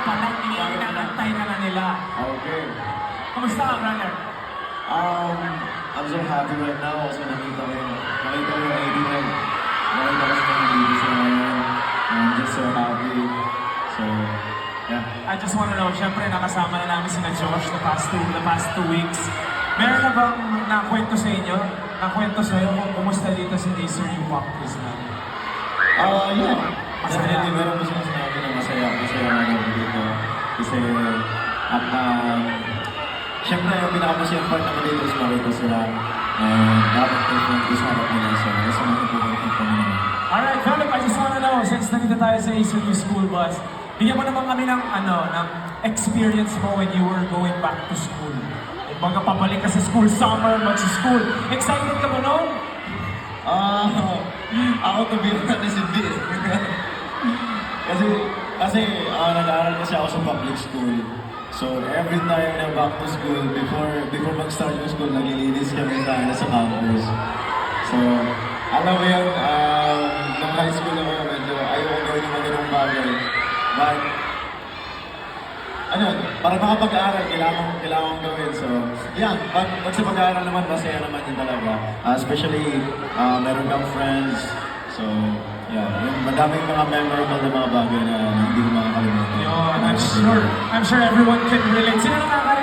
pa lang, inaantay ka na nila. Okay. Kamusta ka, brother? I'm so happy right now. Also, nakita ko yung editing. Nakita ko sa mga videos na ngayon. I'm just so happy. So, yeah. I just wanna know, syempre nakasama na namin sina Josh the past two weeks. Meron na bang nakwento sa inyo? Nakwento sa inyo kung kumusta dito si Acer yung practice na? Yeah. Masaya. Definitely, meron ko sinasabi na masaya na ako dito. Kasi, syempre, yung pinakamasayang part naman dito is makita sila. And dapat patient is harap nila. So, nasa mga important kami naman. Alright, Philip, I just wanna know, since nandito tayo sa Acer yung school bus, bigyan mo naman kami ng, ng experience mo when you were going back to school. Baga papalik ka sa school, summer, mag-school. Excited ka ba noon? Ako to be honest, hindi. kasi nag-aaral kasi ako sa public school. So every time na back to school, before mag-start yung school, naglilinis kami sa campus. So, alam mo yun, nung high school ako, medyo ayoko gawin yung mga ganung bagay. But, para makapag-aaral, kailangan gawin. So, yeah, pag sa pag-aaral naman, masaya naman din talaga. Especially, meron kang friends. So, yeah, yung madaming mga memorable na mga bagay na hindi ko makakalimutan. Yo, I'm sure everyone can relate. Sino nakakalimutan